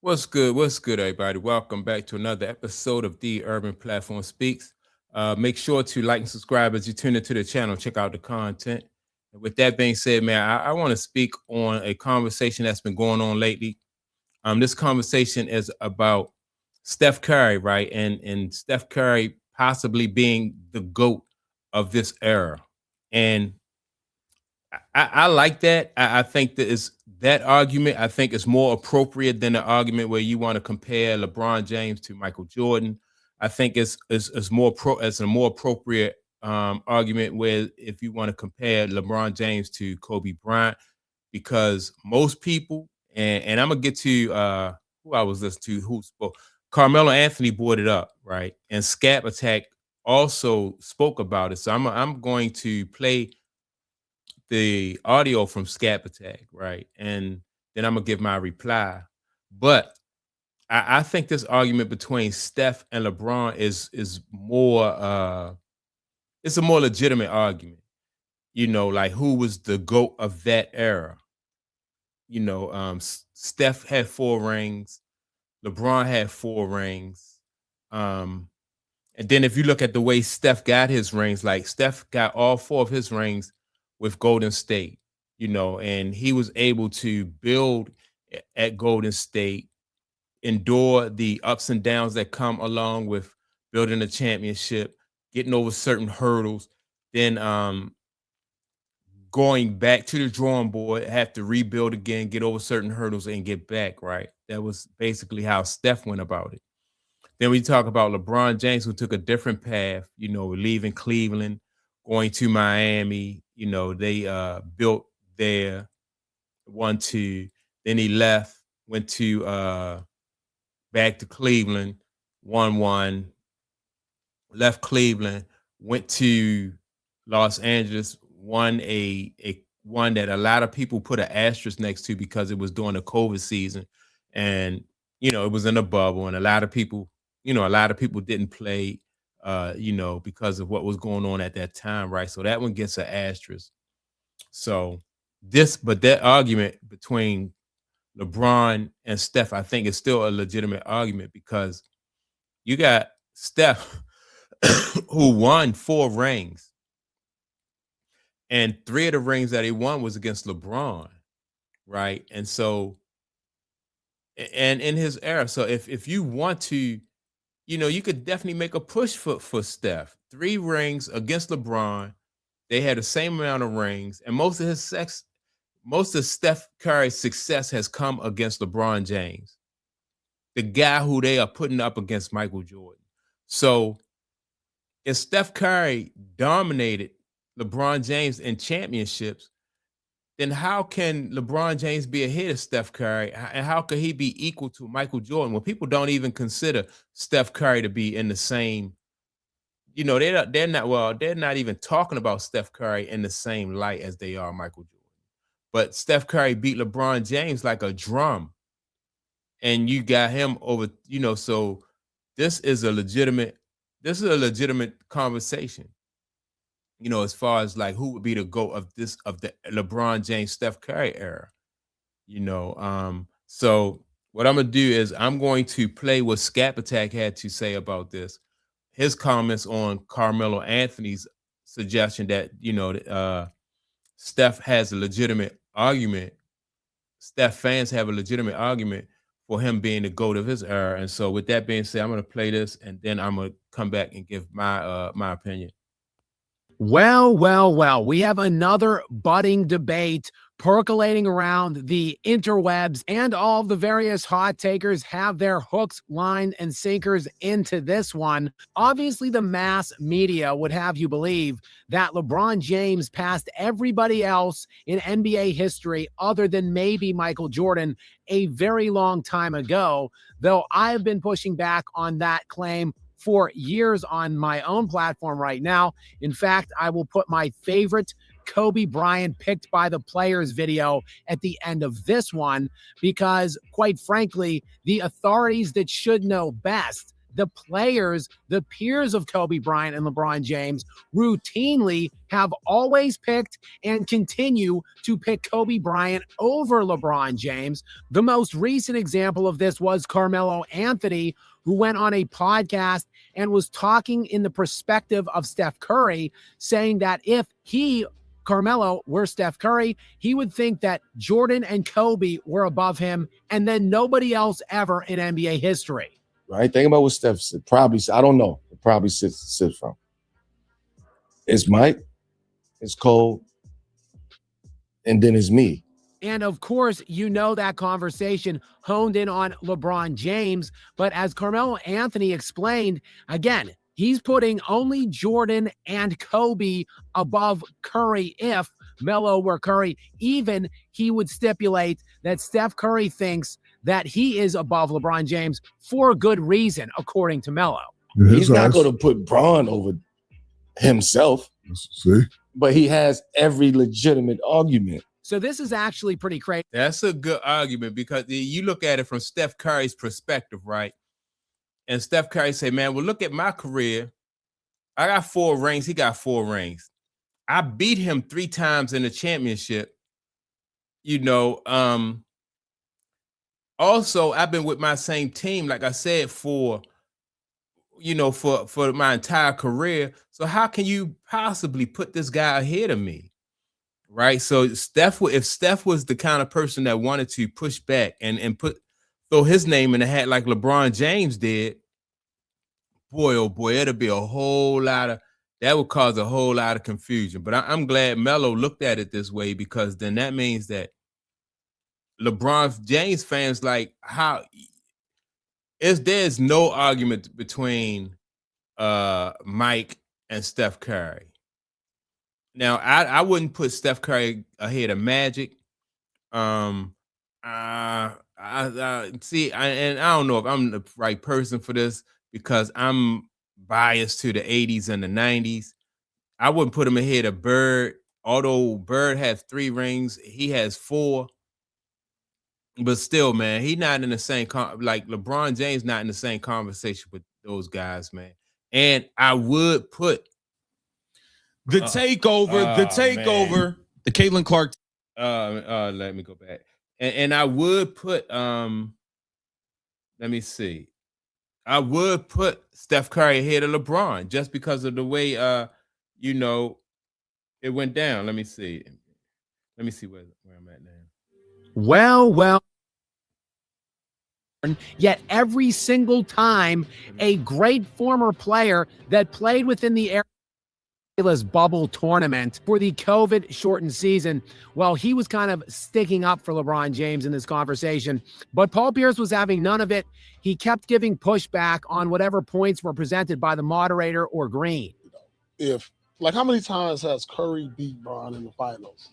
What's good? What's good, everybody? Welcome back to another episode of The Urban Platform Speaks. Make sure to like and subscribe as you tune into the channel. Check out the content. And with that being said, man, I want to speak on a conversation that's been going on lately. This conversation is about Steph Curry, right? And Steph Curry possibly being the GOAT of this era. And I like that. I think that is that argument. I think is more appropriate than the argument where you want to compare LeBron James to Michael Jordan. I think it's more it's a more appropriate argument where if you want to compare LeBron James to Kobe Bryant, because most people and I'm gonna get to who I was listening to who spoke. Carmelo Anthony brought it up, right? And Scap Attack also spoke about it. So I'm going to play the audio from Scap Attack, right? And then I'm gonna give my reply. But I think this argument between Steph and LeBron is more it's a more legitimate argument. You know, like who was the GOAT of that era? Steph had 4 rings, LeBron had 4 rings. Um, and then if you look at the way Steph got his rings, like Steph got all 4 of his rings with Golden State, and he was able to build at Golden State, endure the ups and downs that come along with building a championship, getting over certain hurdles, then going back to the drawing board, have to rebuild again, get over certain hurdles and get back, right? That was basically how Steph went about it. Then we talk about LeBron James, who took a different path, leaving Cleveland, going to Miami. They built there, 1-2. Then he left, went to back to Cleveland, 1-1. Left Cleveland, went to Los Angeles, won a one that a lot of people put an asterisk next to because it was during the COVID season, and it was in a bubble, and a lot of people didn't play, because of what was going on at that time, right? So that one gets an asterisk. So but that argument between LeBron and Steph, I think is still a legitimate argument because you got Steph who won 4 rings, and 3 of the rings that he won was against LeBron, right? And so, and in his era, so if you want to, you could definitely make a push for Steph. 3 rings against LeBron. They had the same amount of rings, and most of Steph Curry's success has come against LeBron James, the guy who they are putting up against Michael Jordan. So if Steph Curry dominated LeBron James in championships, then how can LeBron James be ahead of Steph Curry? And how could he be equal to Michael Jordan when people don't even consider Steph Curry to be in the same, they're not even talking about Steph Curry in the same light as they are Michael Jordan. But Steph Curry beat LeBron James like a drum. And you got him over, so this is a legitimate conversation, as far as like who would be the GOAT of the LeBron James Steph Curry era. So what I'm gonna do is I'm going to play what Scap Attack had to say about this, his comments on Carmelo Anthony's suggestion that Steph has a legitimate argument. Steph fans have a legitimate argument for him being the GOAT of his era. And so with that being said, I'm gonna play this and then I'm gonna come back and give my opinion. Well, we have another budding debate percolating around the interwebs, and all of the various hot takers have their hooks, line, and sinkers into this one. Obviously, the mass media would have you believe that LeBron James passed everybody else in NBA history other than maybe Michael Jordan a very long time ago, though I've been pushing back on that claim for years on my own platform right now. In fact, I will put my favorite Kobe Bryant picked by the players video at the end of this one, because quite frankly, the authorities that should know best the players, the peers of Kobe Bryant and LeBron James, routinely have always picked and continue to pick Kobe Bryant over LeBron James. The most recent example of this was Carmelo Anthony, who went on a podcast and was talking in the perspective of Steph Curry, saying that if Carmelo were Steph Curry, he would think that Jordan and Kobe were above him, and then nobody else ever in NBA history. Right? Think about what Steph said. Probably, I don't know. It probably sits from. It's Mike, it's Cole, and then it's me. And of course, you know that conversation honed in on LeBron James. But as Carmelo Anthony explained, again, he's putting only Jordan and Kobe above Curry. If Melo were Curry, even he would stipulate that Steph Curry thinks that he is above LeBron James for good reason, according to Melo. He's not going to put Bron over himself. See? But he has every legitimate argument. So this is actually pretty crazy. That's a good argument because you look at it from Steph Curry's perspective, right? And Steph Curry say, man, well, look at my career. I got 4 rings. He got 4 rings. I beat him 3 times in the championship. Also, I've been with my same team, like I said, for my entire career. So how can you possibly put this guy ahead of me? Right. So if Steph was the kind of person that wanted to push back and throw his name in the hat like LeBron James did, boy, oh boy, that would cause a whole lot of confusion. But I'm glad Melo looked at it this way, because then that means that LeBron James fans there's no argument between Mike and Steph Curry. Now, I wouldn't put Steph Curry ahead of Magic. I don't know if I'm the right person for this, because I'm biased to the 80s and the 90s. I wouldn't put him ahead of Bird, although Bird has 3 rings. He has 4. But still, man, he's not in the same like LeBron James, not in the same conversation with those guys, man. And I would put the takeover, the Caitlin Clark. Let me go back. And I would put let me see. I would put Steph Curry ahead of LeBron just because of the way it went down. Let me see. Let me see where I'm at now. Well. Yet every single time a great former player that played within the bubble tournament for the COVID-shortened season, well, he was kind of sticking up for LeBron James in this conversation. But Paul Pierce was having none of it. He kept giving pushback on whatever points were presented by the moderator or Green. How many times has Curry beat Bron in the finals?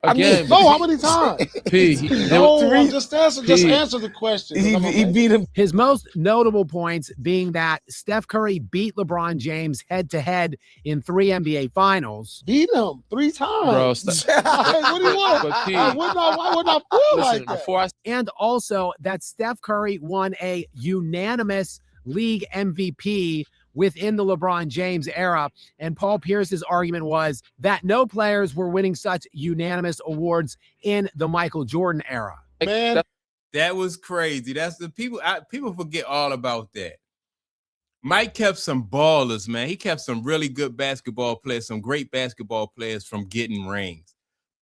Again, how many times? Just answer the question. He beat him. His most notable points being that Steph Curry beat LeBron James head-to-head in 3 NBA finals. Beat him 3 times. Bro, what do you want? Why wouldn't I feel like that? And also that Steph Curry won a unanimous league MVP within the LeBron James era. And Paul Pierce's argument was that no players were winning such unanimous awards in the Michael Jordan era. Man, that was crazy. That's the people forget all about that. Mike kept some ballers, man. He kept some really good basketball players, some great basketball players from getting rings.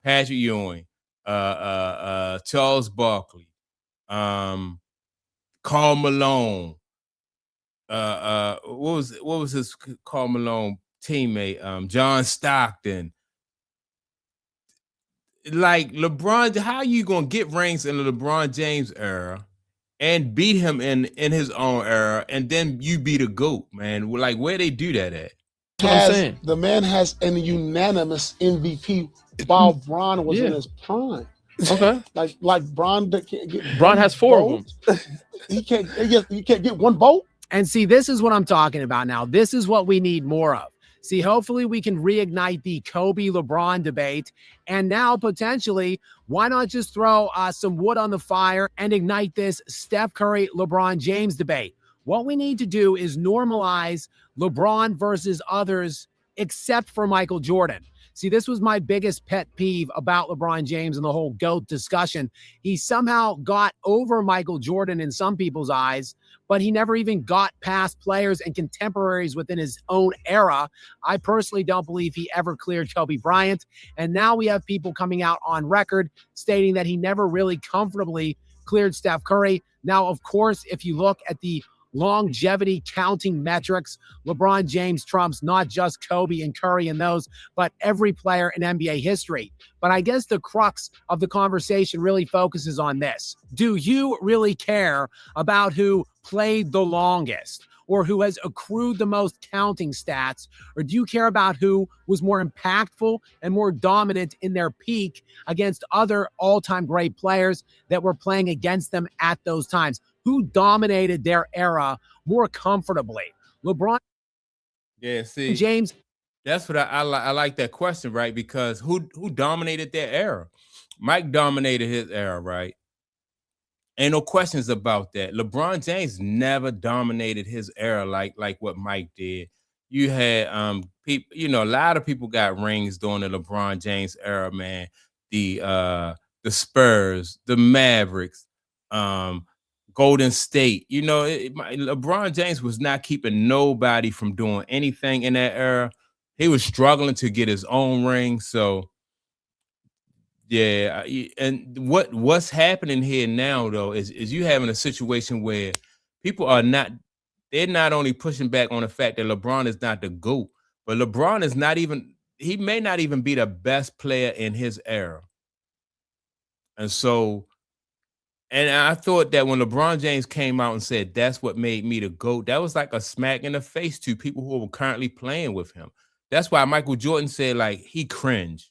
Patrick Ewing, Charles Barkley, Karl Malone. What was his Karl Malone teammate? John Stockton. Like LeBron, how are you gonna get rings in the LeBron James era and beat him in his own era, and then you be the GOAT, man? Like, where they do that at? That's what I'm saying. The man has an unanimous MVP while Bron was in his prime. Okay. like Bron can't get. Bron has 4 of them. He can't get 1 vote. And see, this is what I'm talking about now. This is what we need more of. See, hopefully we can reignite the Kobe-LeBron debate. And now, potentially, why not just throw some wood on the fire and ignite this Steph Curry-LeBron James debate? What we need to do is normalize LeBron versus others, except for Michael Jordan. See, this was my biggest pet peeve about LeBron James and the whole GOAT discussion. He somehow got over Michael Jordan in some people's eyes, but he never even got past players and contemporaries within his own era. I personally don't believe he ever cleared Kobe Bryant. And now we have people coming out on record stating that he never really comfortably cleared Steph Curry. Now, of course, if you look at the longevity counting metrics, LeBron James trumps not just Kobe and Curry and those, but every player in NBA history. But I guess the crux of the conversation really focuses on this. Do you really care about who played the longest or who has accrued the most counting stats? Or do you care about who was more impactful and more dominant in their peak against other all-time great players that were playing against them at those times? Who dominated their era more comfortably? LeBron, Yeah, see, James. that's what I like that question, right? Because who dominated their era? Mike dominated his era, right? Ain't no questions about that. LeBron James never dominated his era like what Mike did. You had people, you know, a lot of people got rings during the LeBron James era, man. The Spurs, the Mavericks, Golden State. You know, LeBron James was not keeping nobody from doing anything in that era. He was struggling to get his own ring. So yeah, and what's happening here now though is you having a situation where people are they're not only pushing back on the fact that LeBron is not the GOAT, but LeBron is not even, he may not even be the best player in his era. And so, and I thought that when LeBron James came out and said that's what made me the GOAT, that was like a smack in the face to people who were currently playing with him. That's why Michael Jordan said like he cringed.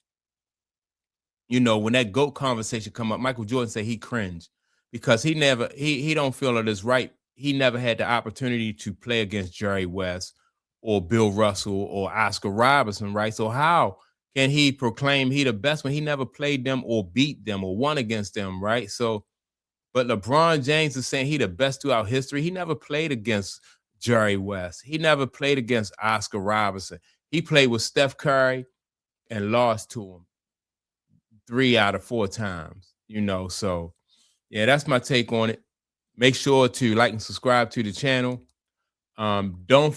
You know, when that GOAT conversation come up, Michael Jordan said he cringed because he don't feel it is right. He never had the opportunity to play against Jerry West or Bill Russell or Oscar Robertson, right? So how can he proclaim he the best when he never played them or beat them or won against them, right? So, but LeBron James is saying he the best throughout history. He never played against Jerry West. He never played against Oscar Robertson. He played with Steph Curry and lost to him 3 out of 4 times, you know. So yeah, that's my take on it. Make sure to like and subscribe to the channel. Don't